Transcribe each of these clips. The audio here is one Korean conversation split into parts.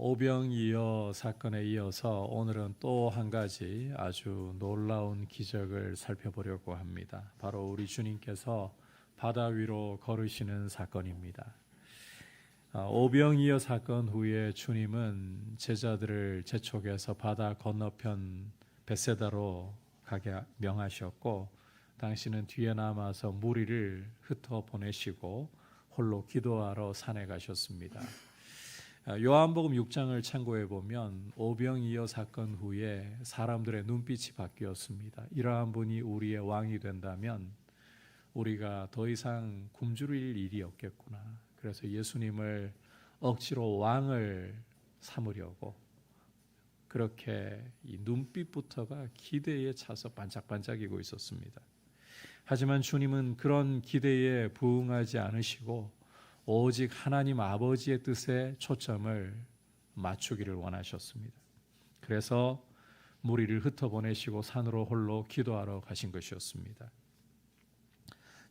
오병이어 사건에 이어서 오늘은 또 한 가지 아주 놀라운 기적을 살펴보려고 합니다. 바로 우리 주님께서 바다 위로 걸으시는 사건입니다. 오병이어 사건 후에 주님은 제자들을 재촉해서 바다 건너편 벳세다로 가게 명하셨고, 당신은 뒤에 남아서 무리를 흩어 보내시고 홀로 기도하러 산에 가셨습니다. 요한복음 6장을 참고해 보면 오병이어 사건 후에 사람들의 눈빛이 바뀌었습니다. 이러한 분이 우리의 왕이 된다면 우리가 더 이상 굶주릴 일이 없겠구나. 그래서 예수님을 억지로 왕을 삼으려고 그렇게 이 눈빛부터가 기대에 차서 반짝반짝이고 있었습니다. 하지만 주님은 그런 기대에 부응하지 않으시고 오직 하나님 아버지의 뜻에 초점을 맞추기를 원하셨습니다. 그래서 무리를 흩어보내시고 산으로 홀로 기도하러 가신 것이었습니다.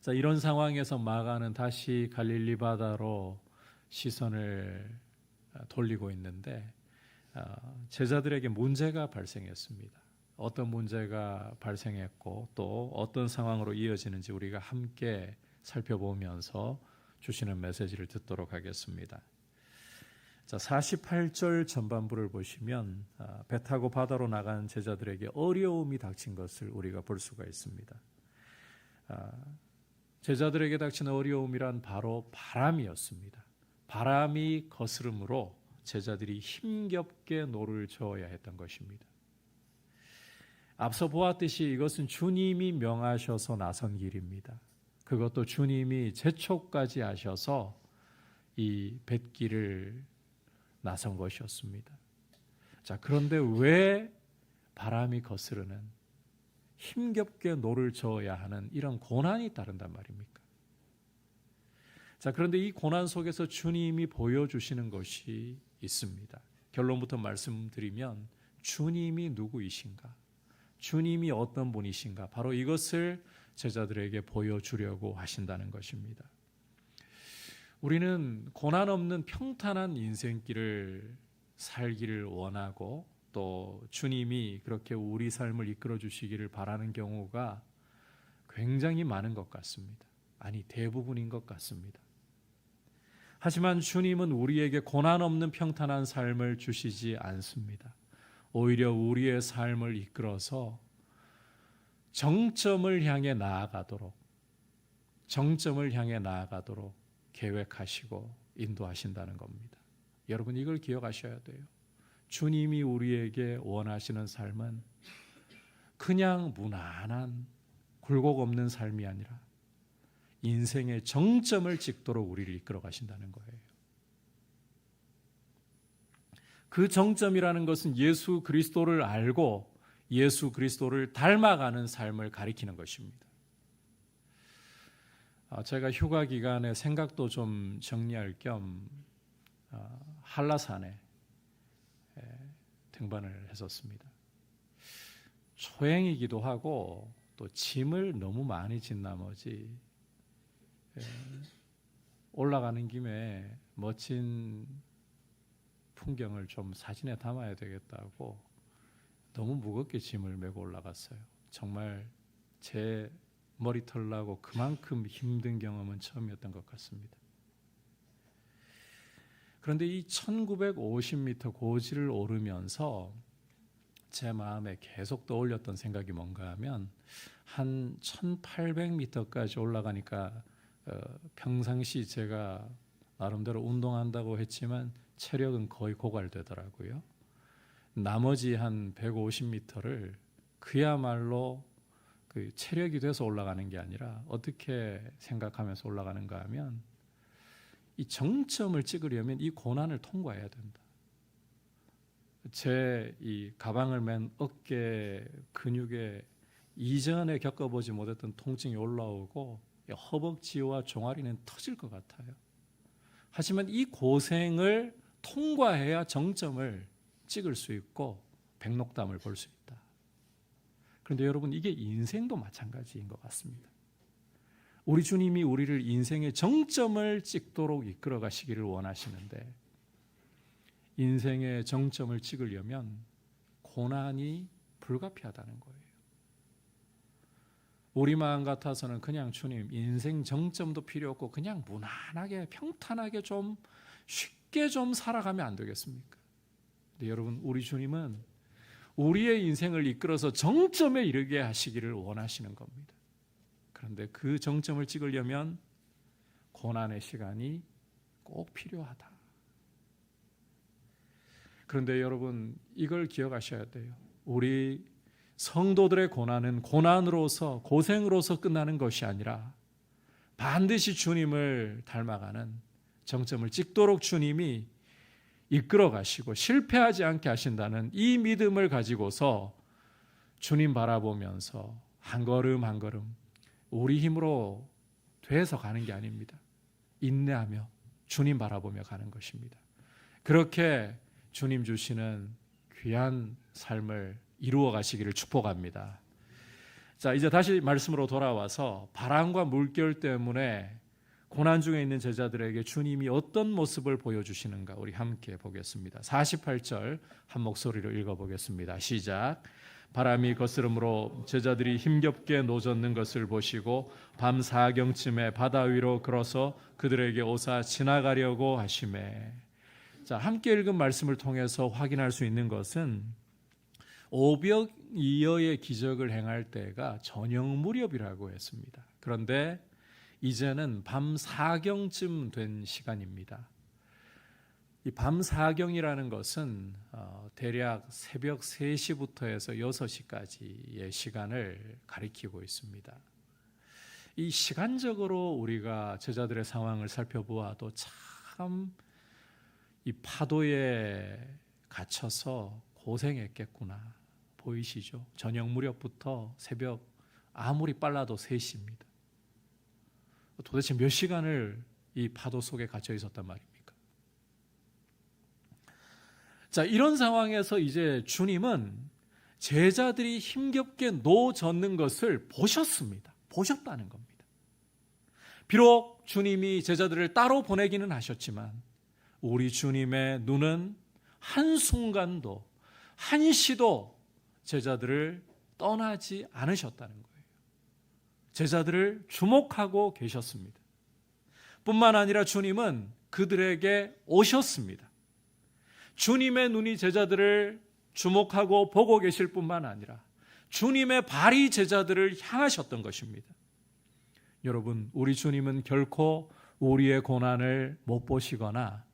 자, 이런 상황에서 마가는 다시 갈릴리 바다로 시선을 돌리고 있는데 제자들에게 문제가 발생했습니다. 어떤 문제가 발생했고 또 어떤 상황으로 이어지는지 우리가 함께 살펴보면서 주시는 메시지를 듣도록 하겠습니다. 자, 48절 전반부를 보시면 배 타고 바다로 나간 제자들에게 어려움이 닥친 것을 우리가 볼 수가 있습니다. 제자들에게 닥친 어려움이란 바로 바람이었습니다. 바람이 거스름으로 제자들이 힘겹게 노를 저어야 했던 것입니다. 앞서 보았듯이 이것은 주님이 명하셔서 나선 길입니다. 그것도 주님이 재촉까지 하셔서 이 뱃길을 나선 것이었습니다. 자, 그런데 왜 바람이 거스르는 힘겹게 노를 저어야 하는 이런 고난이 따른단 말입니까? 자, 그런데 이 고난 속에서 주님이 보여주시는 것이 있습니다. 결론부터 말씀드리면 주님이 누구이신가? 주님이 어떤 분이신가? 바로 이것을 제자들에게 보여주려고 하신다는 것입니다. 우리는 고난 없는 평탄한 인생길을 살기를 원하고 또 주님이 그렇게 우리 삶을 이끌어 주시기를 바라는 경우가 굉장히 많은 것 같습니다. 아니, 대부분인 것 같습니다. 하지만 주님은 우리에게 고난 없는 평탄한 삶을 주시지 않습니다. 오히려 우리의 삶을 이끌어서 정점을 향해 나아가도록 계획하시고 인도하신다는 겁니다. 여러분, 이걸 기억하셔야 돼요. 주님이 우리에게 원하시는 삶은 그냥 무난한 굴곡 없는 삶이 아니라 인생의 정점을 찍도록 우리를 이끌어 가신다는 거예요. 그 정점이라는 것은 예수 그리스도를 알고 예수 그리스도를 닮아가는 삶을 가리키는 것입니다. 제가 휴가 기간에 생각도 좀 정리할 겸 한라산에 등반을 했었습니다. 초행이기도 하고 또 짐을 너무 많이 진 나머지 올라가는 김에 멋진 풍경을 좀 사진에 담아야 되겠다고 너무 무겁게 짐을 메고 올라갔어요. 정말 제 머리털 나고 그만큼 힘든 경험은 처음이었던 것 같습니다. 그런데 이 1950m 고지를 오르면서 제 마음에 계속 떠올렸던 생각이 뭔가 하면 한 1800m까지 올라가니까 평상시 제가 나름대로 운동한다고 했지만 체력은 거의 고갈되더라고요. 나머지 한 150m를 그야말로 그 체력이 돼서 올라가는 게 아니라 어떻게 생각하면서 올라가는가 하면 이 정점을 찍으려면 이 고난을 통과해야 된다. 제 이 가방을 맨 어깨 근육에 이전에 겪어보지 못했던 통증이 올라오고 허벅지와 종아리는 터질 것 같아요. 하지만 이 고생을 통과해야 정점을 찍을 수 있고 백록담을 볼 수 있다. 그런데 여러분, 이게 인생도 마찬가지인 것 같습니다. 우리 주님이 우리를 인생의 정점을 찍도록 이끌어 가시기를 원하시는데 인생의 정점을 찍으려면 고난이 불가피하다는 거예요. 우리 마음 같아서는 그냥 주님 인생 정점도 필요 없고 그냥 무난하게 평탄하게 좀 쉽게 좀 살아가면 안 되겠습니까? 근데 여러분, 우리 주님은 우리의 인생을 이끌어서 정점에 이르게 하시기를 원하시는 겁니다. 그런데 그 정점을 찍으려면 고난의 시간이 꼭 필요하다. 그런데 여러분, 이걸 기억하셔야 돼요. 우리 성도들의 고난은 고난으로서, 고생으로서 끝나는 것이 아니라 반드시 주님을 닮아가는 정점을 찍도록 주님이 이끌어 가시고 실패하지 않게 하신다는 이 믿음을 가지고서 주님 바라보면서 한 걸음 한 걸음 우리 힘으로 돼서 가는 게 아닙니다. 인내하며 주님 바라보며 가는 것입니다. 그렇게 주님 주시는 귀한 삶을 이루어 가시기를 축복합니다. 자, 이제 다시 말씀으로 돌아와서 바람과 물결 때문에 고난 중에 있는 제자들에게 주님이 어떤 모습을 보여주시는가 우리 함께 보겠습니다. 48절 한 목소리로 읽어보겠습니다. 시작. 바람이 거스름으로 제자들이 힘겹게 노젓는 것을 보시고 밤 사경쯤에 바다 위로 걸어서 그들에게 오사 지나가려고 하시매. 자, 함께 읽은 말씀을 통해서 확인할 수 있는 것은 오병이어의 기적을 행할 때가 저녁 무렵이라고 했습니다. 그런데 이제는 밤 사경쯤 된 시간입니다. 이 밤 사경이라는 것은 대략 새벽 3시부터 해서 6시까지의 시간을 가리키고 있습니다. 이 시간적으로 우리가 제자들의 상황을 살펴보아도 참 이 파도에 갇혀서 고생했겠구나 보이시죠? 저녁 무렵부터 새벽 아무리 빨라도 3시입니다. 도대체 몇 시간을 이 파도 속에 갇혀 있었단 말입니까? 자, 이런 상황에서 이제 주님은 제자들이 힘겹게 노젓는 것을 보셨습니다. 보셨다는 겁니다. 비록 주님이 제자들을 따로 보내기는 하셨지만 우리 주님의 눈은 한순간도 한시도 제자들을 떠나지 않으셨다는 거예요. 제자들을 주목하고 계셨습니다. 뿐만 아니라 주님은 그들에게 오셨습니다. 주님의 눈이 제자들을 주목하고 보고 계실 뿐만 아니라 주님의 발이 제자들을 향하셨던 것입니다. 여러분, 우리 주님은 결코 우리의 고난을 못 보시거나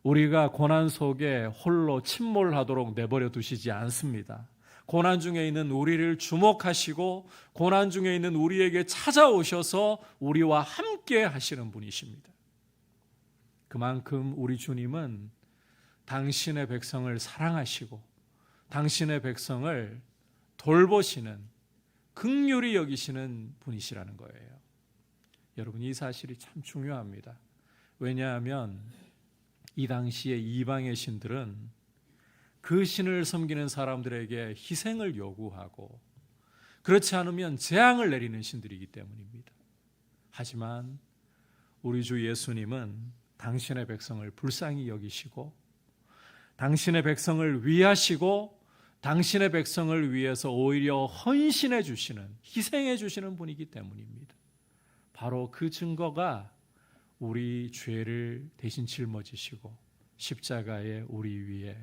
우리가 고난 속에 홀로 침몰하도록 내버려 두시지 않습니다. 고난 중에 있는 우리를 주목하시고 고난 중에 있는 우리에게 찾아오셔서 우리와 함께 하시는 분이십니다. 그만큼 우리 주님은 당신의 백성을 사랑하시고 당신의 백성을 돌보시는 긍휼히 여기시는 분이시라는 거예요. 여러분, 이 사실이 참 중요합니다. 왜냐하면 이 당시에 이방의 신들은 그 신을 섬기는 사람들에게 희생을 요구하고 그렇지 않으면 재앙을 내리는 신들이기 때문입니다. 하지만 우리 주 예수님은 당신의 백성을 불쌍히 여기시고 당신의 백성을 위하시고 당신의 백성을 위해서 오히려 헌신해 주시는, 희생해 주시는 분이기 때문입니다. 바로 그 증거가 우리 죄를 대신 짊어지시고 십자가에 우리 위에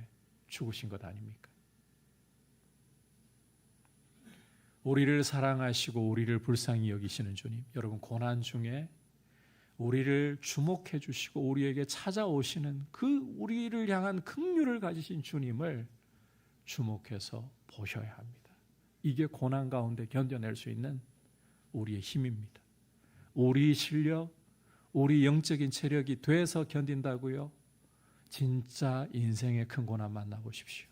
죽으신 것 아닙니까? 우리를 사랑하시고 우리를 불쌍히 여기시는 주님, 여러분 고난 중에 우리를 주목해 주시고 우리에게 찾아오시는 그 우리를 향한 긍휼을 가지신 주님을 주목해서 보셔야 합니다. 이게 고난 가운데 견뎌낼 수 있는 우리의 힘입니다. 우리 실력, 우리 영적인 체력이 돼서 견딘다고요? 진짜 인생의 큰 고난 만나보십시오.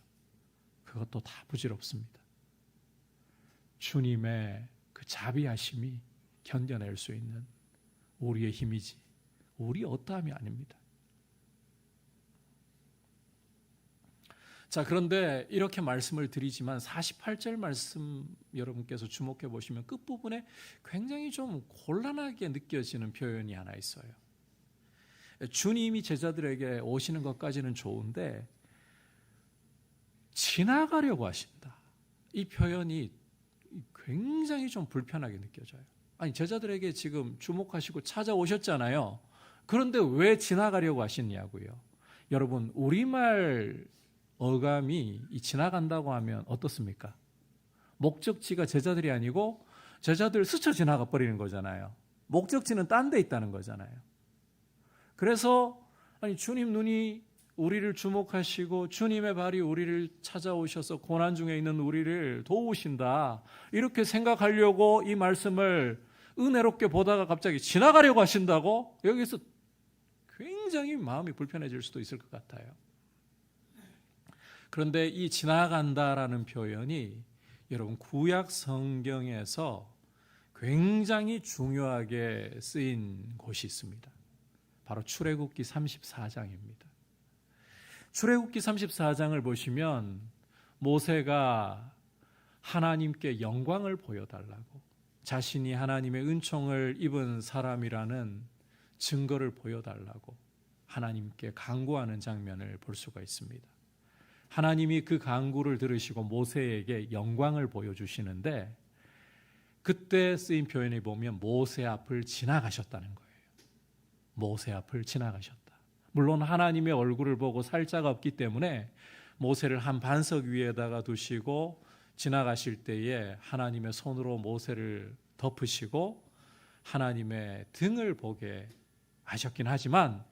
그것도 다 부질없습니다. 주님의 그 자비하심이 견뎌낼 수 있는 우리의 힘이지 우리 어떠함이 아닙니다. 자, 그런데 이렇게 말씀을 드리지만 48절 말씀 여러분께서 주목해 보시면 끝부분에 굉장히 좀 곤란하게 느껴지는 표현이 하나 있어요. 주님이 제자들에게 오시는 것까지는 좋은데 지나가려고 하신다. 이 표현이 굉장히 좀 불편하게 느껴져요. 아니, 제자들에게 지금 주목하시고 찾아오셨잖아요. 그런데 왜 지나가려고 하시냐고요. 여러분, 우리말 어감이 이 지나간다고 하면 어떻습니까? 목적지가 제자들이 아니고 제자들 스쳐 지나가 버리는 거잖아요. 목적지는 딴 데 있다는 거잖아요. 그래서 아니, 주님 눈이 우리를 주목하시고 주님의 발이 우리를 찾아오셔서 고난 중에 있는 우리를 도우신다, 이렇게 생각하려고 이 말씀을 은혜롭게 보다가 갑자기 지나가려고 하신다고? 여기서 굉장히 마음이 불편해질 수도 있을 것 같아요. 그런데 이 지나간다라는 표현이 여러분 구약 성경에서 굉장히 중요하게 쓰인 곳이 있습니다. 바로 출애굽기 34장입니다. 출애굽기 34장을 보시면 모세가 하나님께 영광을 보여달라고, 자신이 하나님의 은총을 입은 사람이라는 증거를 보여달라고 하나님께 간구하는 장면을 볼 수가 있습니다. 하나님이 그 간구를 들으시고 모세에게 영광을 보여주시는데, 그때 쓰인 표현을 보면 모세 앞을 지나가셨다는 거예요. 모세 앞을 지나가셨다. 물론 하나님의 얼굴을 보고 살자가 없기 때문에 모세를 한 반석 위에다가 두시고 지나가실 때에 하나님의 손으로 모세를 덮으시고 하나님의 등을 보게 하셨긴 하지만,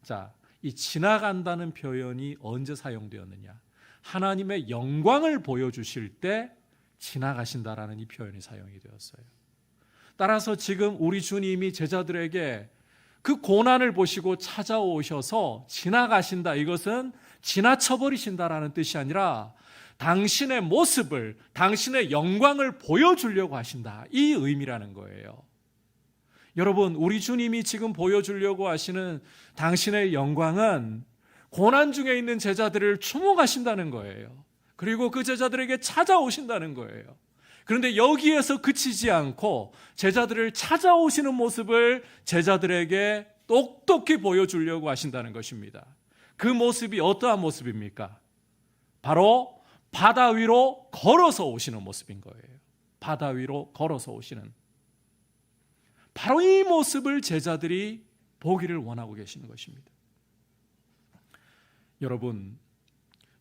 자, 이 지나간다는 표현이 언제 사용되었느냐? 하나님의 영광을 보여주실 때 지나가신다라는 이 표현이 사용이 되었어요. 따라서 지금 우리 주님이 제자들에게 그 고난을 보시고 찾아오셔서 지나가신다, 이것은 지나쳐버리신다라는 뜻이 아니라 당신의 모습을, 당신의 영광을 보여주려고 하신다, 이 의미라는 거예요. 여러분, 우리 주님이 지금 보여주려고 하시는 당신의 영광은 고난 중에 있는 제자들을 추모하신다는 거예요. 그리고 그 제자들에게 찾아오신다는 거예요. 그런데 여기에서 그치지 않고 제자들을 찾아오시는 모습을 제자들에게 똑똑히 보여주려고 하신다는 것입니다. 그 모습이 어떠한 모습입니까? 바로 바다 위로 걸어서 오시는 모습인 거예요. 바다 위로 걸어서 오시는, 바로 이 모습을 제자들이 보기를 원하고 계시는 것입니다. 여러분,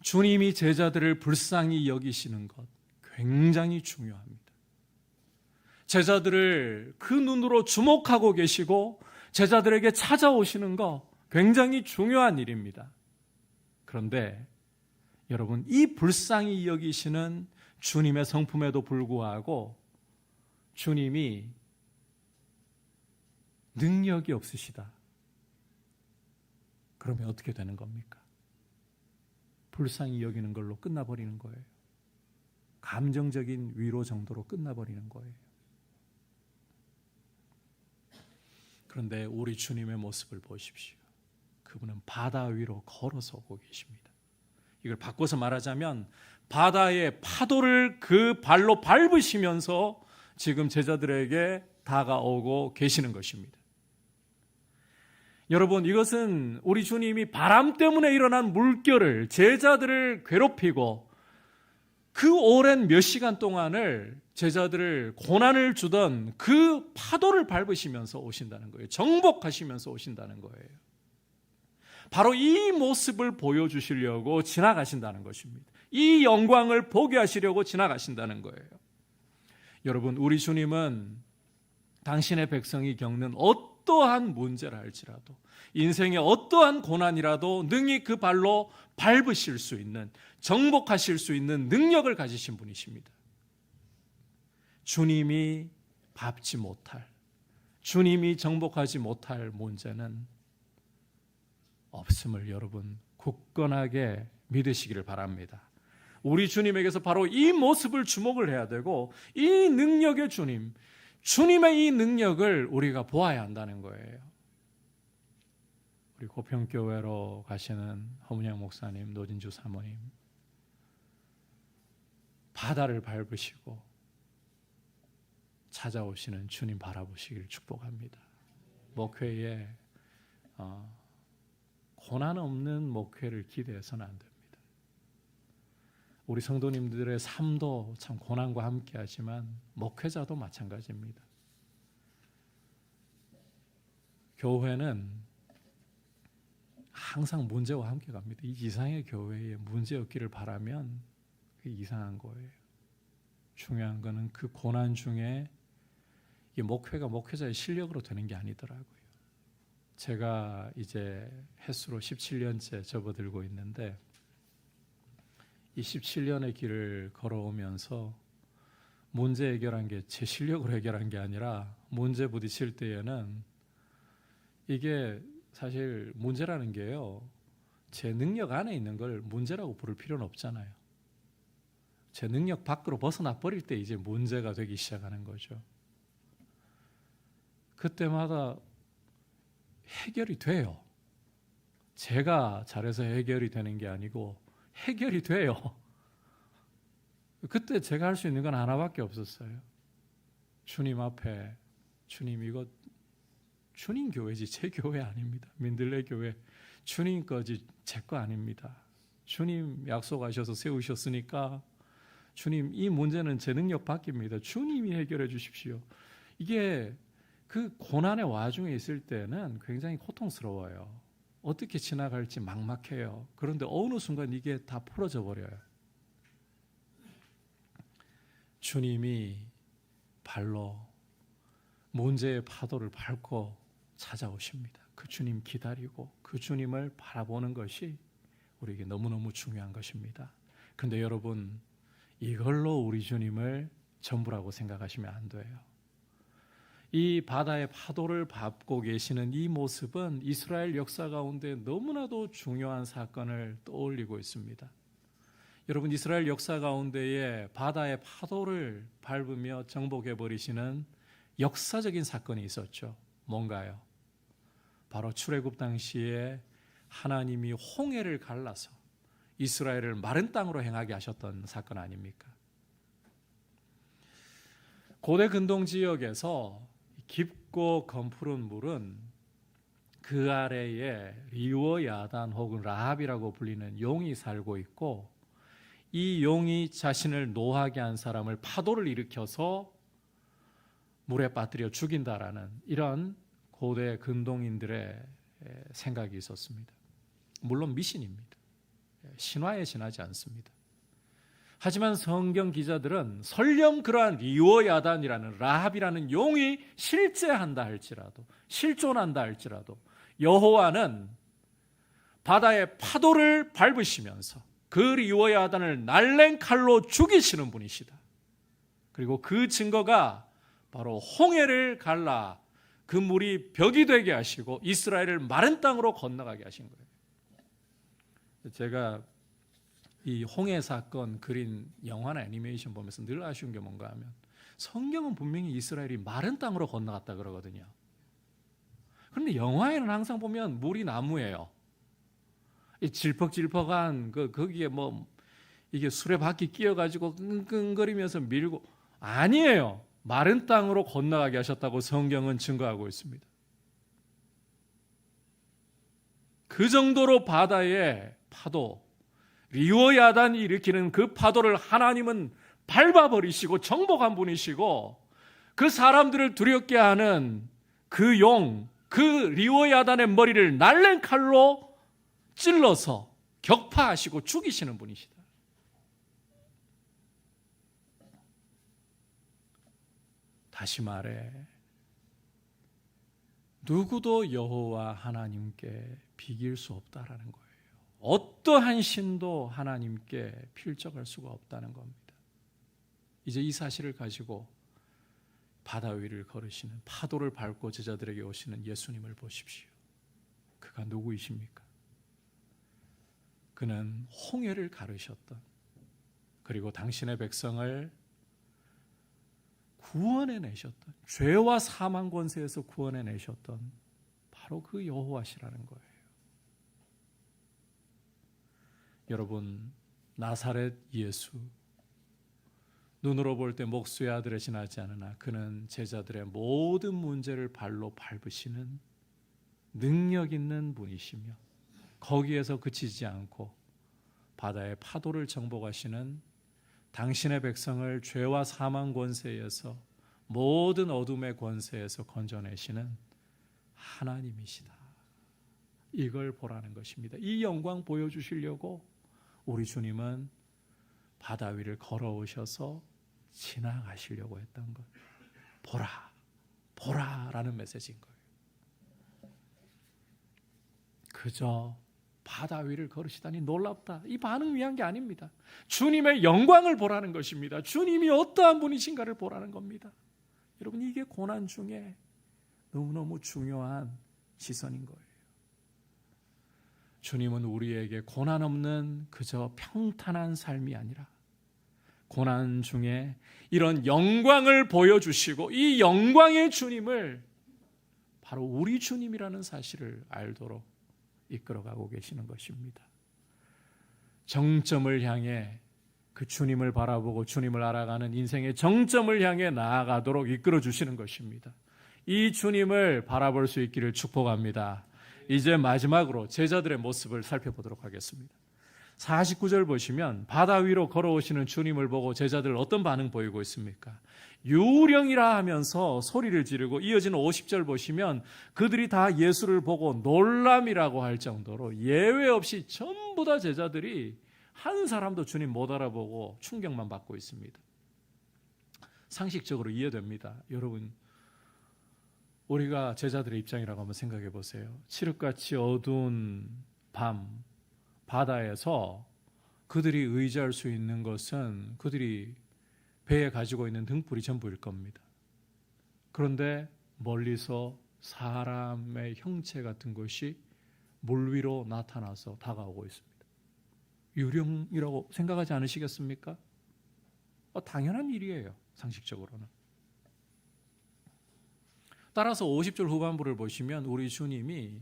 주님이 제자들을 불쌍히 여기시는 것 굉장히 중요합니다. 제자들을 그 눈으로 주목하고 계시고 제자들에게 찾아오시는 것 굉장히 중요한 일입니다. 그런데 여러분, 이 불쌍히 여기시는 주님의 성품에도 불구하고 주님이 능력이 없으시다. 그러면 어떻게 되는 겁니까? 불쌍히 여기는 걸로 끝나버리는 거예요. 감정적인 위로 정도로 끝나버리는 거예요. 그런데 우리 주님의 모습을 보십시오. 그분은 바다 위로 걸어서 오고 계십니다. 이걸 바꿔서 말하자면 바다의 파도를 그 발로 밟으시면서 지금 제자들에게 다가오고 계시는 것입니다. 여러분, 이것은 우리 주님이 바람 때문에 일어난 물결을, 제자들을 괴롭히고 그 오랜 몇 시간 동안을 제자들을 고난을 주던 그 파도를 밟으시면서 오신다는 거예요. 정복하시면서 오신다는 거예요. 바로 이 모습을 보여주시려고 지나가신다는 것입니다. 이 영광을 보게 하시려고 지나가신다는 거예요. 여러분, 우리 주님은 당신의 백성이 겪는 어떠한 문제라 할지라도, 인생의 어떠한 고난이라도 능히 그 발로 밟으실 수 있는, 정복하실 수 있는 능력을 가지신 분이십니다. 주님이 밟지 못할, 주님이 정복하지 못할 문제는 없음을 여러분 굳건하게 믿으시기를 바랍니다. 우리 주님에게서 바로 이 모습을 주목을 해야 되고, 이 능력의 주님, 주님의 이 능력을 우리가 보아야 한다는 거예요. 우리 고평교회로 가시는 허문영 목사님, 노진주 사모님, 바다를 밟으시고 찾아오시는 주님 바라보시기를 축복합니다. 목회에 고난 없는 목회를 기대해서는 안 됩니다. 우리 성도님들의 삶도 참 고난과 함께하지만 목회자도 마찬가지입니다. 교회는 항상 문제와 함께 갑니다. 이 이상의 교회에 문제 없기를 바라면 그게 이상한 거예요. 중요한 거는 그 고난 중에 이 목회가 목회자의 실력으로 되는 게 아니더라고요. 제가 이제 햇수로 17년째 접어들고 있는데 이 17년의 길을 걸어오면서 문제 해결한 게 제 실력으로 해결한 게 아니라 문제 부딪힐 때에는 이게 사실 문제라는 게요, 제 능력 안에 있는 걸 문제라고 부를 필요는 없잖아요. 제 능력 밖으로 벗어나 버릴 때 이제 문제가 되기 시작하는 거죠. 그때마다 해결이 돼요. 제가 잘해서 해결이 되는 게 아니고 해결이 돼요. 그때 제가 할 수 있는 건 하나밖에 없었어요. 주님 앞에, 주님 이거 주님 교회지 제 교회 아닙니다. 민들레 교회 주님 거지 제 거 아닙니다. 주님 약속하셔서 세우셨으니까 주님 이 문제는 제 능력 밖입니다. 주님이 해결해 주십시오. 이게 그 고난의 와중에 있을 때는 굉장히 고통스러워요. 어떻게 지나갈지 막막해요. 그런데 어느 순간 이게 다 풀어져 버려요. 주님이 발로 문제의 파도를 밟고 찾아오십니다. 그 주님 기다리고 그 주님을 바라보는 것이 우리에게 너무너무 중요한 것입니다. 그런데 여러분, 이걸로 우리 주님을 전부라고 생각하시면 안 돼요. 이 바다의 파도를 밟고 계시는 이 모습은 이스라엘 역사 가운데 너무나도 중요한 사건을 떠올리고 있습니다. 여러분, 이스라엘 역사 가운데에 바다의 파도를 밟으며 정복해 버리시는 역사적인 사건이 있었죠. 뭔가요? 바로 출애굽 당시에 하나님이 홍해를 갈라서 이스라엘을 마른 땅으로 행하게 하셨던 사건 아닙니까? 고대 근동 지역에서 깊고 검푸른 물은 그 아래에 리워 야단 혹은 라합이라고 불리는 용이 살고 있고, 이 용이 자신을 노하게 한 사람을 파도를 일으켜서 물에 빠뜨려 죽인다라는 이런 고대 근동인들의 생각이 있었습니다. 물론 미신입니다. 신화에 지나지 않습니다. 하지만 성경 기자들은 설령 그러한 리워야단이라는 라합이라는 용이 실제한다 할지라도, 실존한다 할지라도 여호와는 바다의 파도를 밟으시면서 그 리워야단을 날랜 칼로 죽이시는 분이시다. 그리고 그 증거가 바로 홍해를 갈라 그 물이 벽이 되게 하시고 이스라엘을 마른 땅으로 건너가게 하신 거예요. 제가 이 홍해 사건 그린 영화나 애니메이션 보면서 늘 아쉬운 게 뭔가 하면 성경은 분명히 이스라엘이 마른 땅으로 건너갔다 그러거든요. 그런데 영화에는 항상 보면 물이 나무예요. 이 질퍽질퍽한 거기에 뭐 이게 수레바퀴 끼어가지고 끙끙거리면서 밀고, 아니에요. 마른 땅으로 건너가게 하셨다고 성경은 증거하고 있습니다. 그 정도로 바다의 파도, 리워야단이 일으키는 그 파도를 하나님은 밟아버리시고 정복한 분이시고, 그 사람들을 두렵게 하는 그 용, 그 리워야단의 머리를 날랜 칼로 찔러서 격파하시고 죽이시는 분이시다. 다시 말해, 누구도 여호와 하나님께 비길 수 없다라는 거예요. 어떠한 신도 하나님께 필적할 수가 없다는 겁니다. 이제 이 사실을 가지고 바다 위를 걸으시는, 파도를 밟고 제자들에게 오시는 예수님을 보십시오. 그가 누구이십니까? 그는 홍해를 가르셨던, 그리고 당신의 백성을 구원해내셨던, 죄와 사망 권세에서 구원해내셨던 바로 그 여호와시라는 거예요. 여러분, 나사렛 예수, 눈으로 볼 때 목수의 아들에 지나지 않으나 그는 제자들의 모든 문제를 발로 밟으시는 능력 있는 분이시며 거기에서 그치지 않고 바다의 파도를 정복하시는 당신의 백성을 죄와 사망 권세에서, 모든 어둠의 권세에서 건져내시는 하나님이시다. 이걸 보라는 것입니다. 이 영광 보여주시려고 우리 주님은 바다 위를 걸어오셔서 지나가시려고 했던 것. 보라, 보라라는 메시지인 거예요. 그저 바다 위를 걸으시다니 놀랍다. 이 반응 위한 게 아닙니다. 주님의 영광을 보라는 것입니다. 주님이 어떠한 분이신가를 보라는 겁니다. 여러분, 이게 고난 중에 너무너무 중요한 시선인 거예요. 주님은 우리에게 고난 없는 그저 평탄한 삶이 아니라 고난 중에 이런 영광을 보여주시고, 이 영광의 주님을 바로 우리 주님이라는 사실을 알도록 이끌어가고 계시는 것입니다. 정점을 향해, 그 주님을 바라보고 주님을 알아가는 인생의 정점을 향해 나아가도록 이끌어 주시는 것입니다. 이 주님을 바라볼 수 있기를 축복합니다. 이제 마지막으로 제자들의 모습을 살펴보도록 하겠습니다. 49절 보시면 바다 위로 걸어오시는 주님을 보고 제자들 어떤 반응 보이고 있습니까? 유령이라 하면서 소리를 지르고, 이어지는 50절 보시면 그들이 다 예수를 보고 놀람이라고 할 정도로 예외 없이 전부 다 제자들이 한 사람도 주님 못 알아보고 충격만 받고 있습니다. 상식적으로 이해됩니다. 여러분, 우리가 제자들의 입장이라고 한번 생각해 보세요. 칠흑같이 어두운 밤 바다에서 그들이 의지할 수 있는 것은 그들이 배에 가지고 있는 등불이 전부일 겁니다. 그런데 멀리서 사람의 형체 같은 것이 물 위로 나타나서 다가오고 있습니다. 유령이라고 생각하지 않으시겠습니까? 당연한 일이에요, 상식적으로는. 따라서 50절 후반부를 보시면 우리 주님이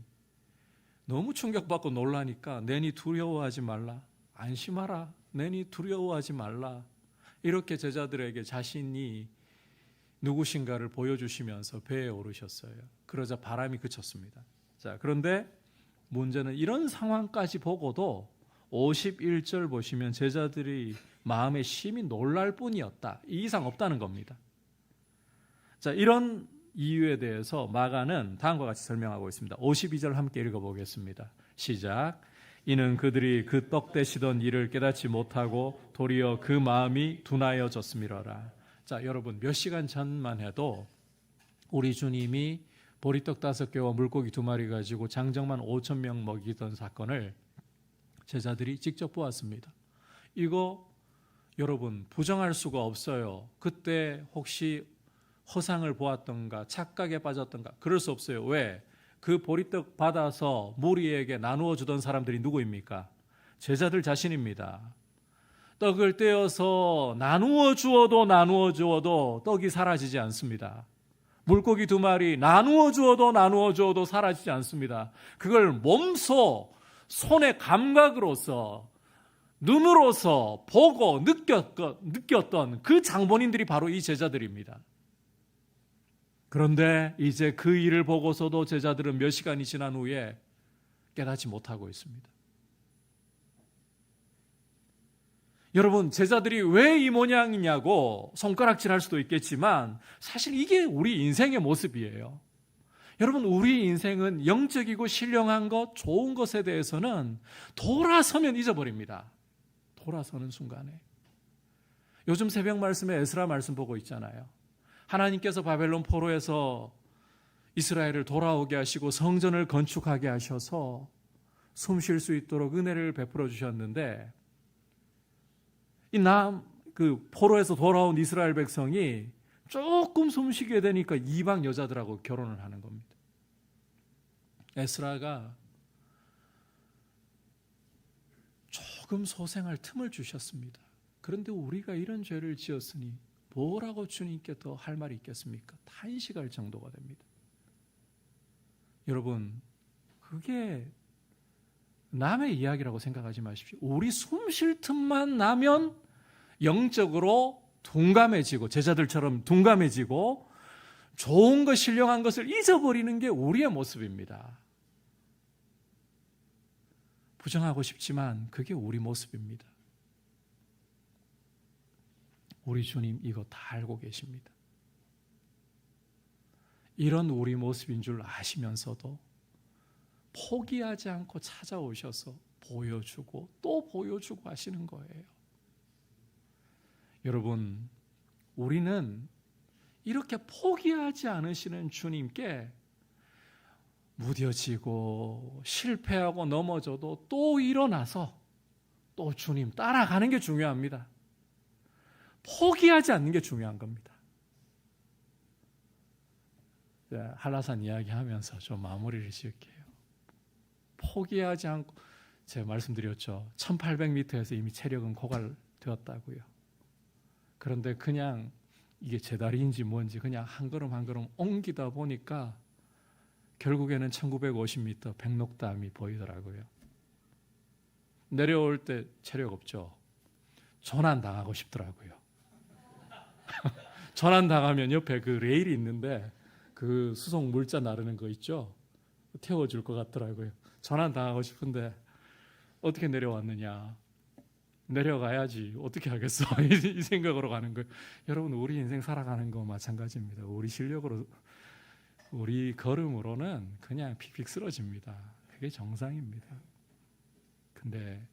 너무 충격받고 놀라니까 내니 두려워하지 말라, 안심하라, 내니 두려워하지 말라, 이렇게 제자들에게 자신이 누구신가를 보여주시면서 배에 오르셨어요. 그러자 바람이 그쳤습니다. 자, 그런데 문제는 이런 상황까지 보고도 51절 보시면 제자들이 마음에 심히 놀랄 뿐이었다, 이 이상 없다는 겁니다. 자, 이런 이유에 대해서 마가는 다음과 같이 설명하고 있습니다. 52절 함께 읽어보겠습니다. 시작. 이는 그들이 그 떡 대시던 일을 깨닫지 못하고 도리어 그 마음이 둔하여졌음이로라. 자, 여러분, 몇 시간 전만 해도 우리 주님이 보리떡 5개와 물고기 2마리 가지고 장정만 5,000명 먹이던 사건을 제자들이 직접 보았습니다. 이거 여러분 부정할 수가 없어요. 그때 혹시 허상을 보았던가 착각에 빠졌던가 그럴 수 없어요. 왜? 그 보리떡 받아서 무리에게 나누어 주던 사람들이 누구입니까? 제자들 자신입니다. 떡을 떼어서 나누어 주어도 떡이 사라지지 않습니다. 물고기 2마리 나누어 주어도 사라지지 않습니다. 그걸 몸소 손의 감각으로서 눈으로서 보고 느꼈던 그 장본인들이 바로 이 제자들입니다. 그런데 이제 그 일을 보고서도 제자들은 몇 시간이 지난 후에 깨닫지 못하고 있습니다. 여러분, 제자들이 왜 이 모양이냐고 손가락질할 수도 있겠지만 사실 이게 우리 인생의 모습이에요. 여러분, 우리 인생은 영적이고 신령한 것, 좋은 것에 대해서는 돌아서면 잊어버립니다. 돌아서는 순간에. 요즘 새벽 말씀에 에스라 말씀 보고 있잖아요. 하나님께서 바벨론 포로에서 이스라엘을 돌아오게 하시고 성전을 건축하게 하셔서 숨 쉴 수 있도록 은혜를 베풀어 주셨는데, 그 포로에서 돌아온 이스라엘 백성이 조금 숨쉬게 되니까 이방 여자들하고 결혼을 하는 겁니다. 에스라가 조금 소생할 틈을 주셨습니다. 그런데 우리가 이런 죄를 지었으니 뭐라고 주님께 더 할 말이 있겠습니까? 탄식할 정도가 됩니다. 여러분, 그게 남의 이야기라고 생각하지 마십시오. 우리 숨 쉴 틈만 나면 영적으로 둔감해지고 제자들처럼 둔감해지고 좋은 것, 신령한 것을 잊어버리는 게 우리의 모습입니다. 부정하고 싶지만 그게 우리 모습입니다. 우리 주님 이거 다 알고 계십니다. 이런 우리 모습인 줄 아시면서도 포기하지 않고 찾아오셔서 보여주고 또 보여주고 하시는 거예요. 여러분, 우리는 이렇게 포기하지 않으시는 주님께 무뎌지고 실패하고 넘어져도 또 일어나서 또 주님 따라가는 게 중요합니다. 포기하지 않는 게 중요한 겁니다. 한라산 이야기하면서 좀 마무리를 지을게요. 포기하지 않고, 제가 말씀드렸죠. 1800m에서 이미 체력은 고갈되었다고요. 그런데 그냥 이게 제 다리인지 뭔지 그냥 한 걸음 한 걸음 옮기다 보니까 결국에는 1950m 백록담이 보이더라고요. 내려올 때 체력 없죠. 전환 당하고 싶더라고요. 전환 당하면 옆에 그 레일이 있는데 그 수송 물자 나르는 거 있죠. 태워줄 것 같더라고요. 전환 당하고 싶은데 어떻게 내려왔느냐. 내려가야지 어떻게 하겠어. 이 생각으로 가는 거예요. 여러분, 우리 인생 살아가는 거 마찬가지입니다. 우리 실력으로, 우리 걸음으로는 그냥 픽픽 쓰러집니다. 그게 정상입니다. 근데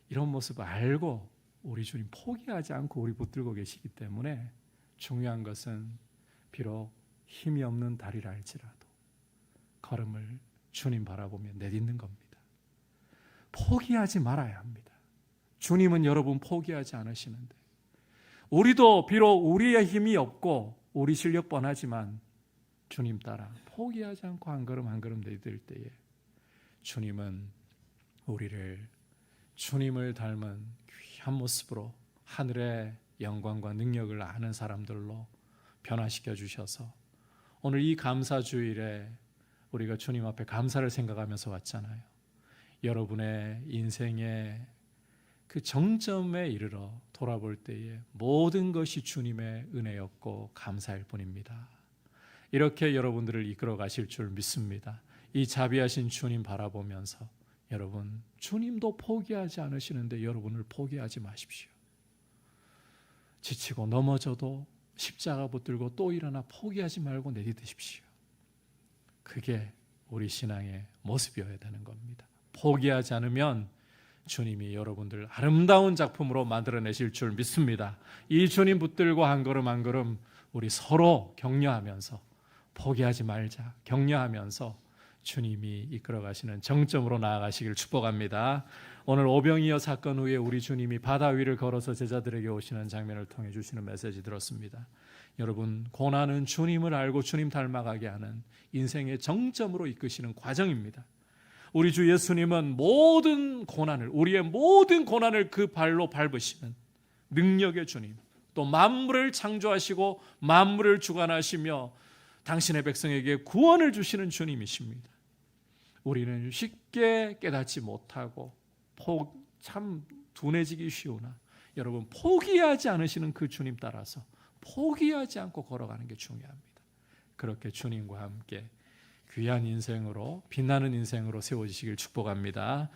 이런 모습 알고 우리 주님 포기하지 않고 우리 붙들고 계시기 때문에 중요한 것은 비록 힘이 없는 다리라 할지라도 걸음을 주님 바라보며 내딛는 겁니다. 포기하지 말아야 합니다. 주님은 여러분 포기하지 않으시는데, 우리도 비록 우리의 힘이 없고 우리 실력 뻔하지만 주님 따라 포기하지 않고 한 걸음 한 걸음 내딛을 때에 주님은 우리를 주님을 닮은 귀한 모습으로 하늘의 영광과 능력을 아는 사람들로 변화시켜 주셔서 오늘 이 감사주일에 우리가 주님 앞에 감사를 생각하면서 왔잖아요. 여러분의 인생의 그 정점에 이르러 돌아볼 때에 모든 것이 주님의 은혜였고 감사일 뿐입니다. 이렇게 여러분들을 이끌어 가실 줄 믿습니다. 이 자비하신 주님 바라보면서 여러분, 주님도 포기하지 않으시는데 여러분을 포기하지 마십시오. 지치고 넘어져도 십자가 붙들고 또 일어나 포기하지 말고 내딛으십시오. 그게 우리 신앙의 모습이어야 되는 겁니다. 포기하지 않으면 주님이 여러분들 아름다운 작품으로 만들어내실 줄 믿습니다. 이 주님 붙들고 한 걸음 한 걸음 우리 서로 격려하면서 포기하지 말자 격려하면서 주님이 이끌어 가시는 정점으로 나아가시길 축복합니다. 오늘 오병이어 사건 후에 우리 주님이 바다 위를 걸어서 제자들에게 오시는 장면을 통해 주시는 메시지 들었습니다. 여러분, 고난은 주님을 알고 주님 닮아가게 하는 인생의 정점으로 이끄시는 과정입니다. 우리 주 예수님은 모든 고난을, 우리의 모든 고난을 그 발로 밟으시는 능력의 주님, 또 만물을 창조하시고 만물을 주관하시며 당신의 백성에게 구원을 주시는 주님이십니다. 우리는 쉽게 깨닫지 못하고 참 둔해지기 쉬우나 여러분, 포기하지 않으시는 그 주님 따라서 포기하지 않고 걸어가는 게 중요합니다. 그렇게 주님과 함께 귀한 인생으로, 빛나는 인생으로 세워지시길 축복합니다.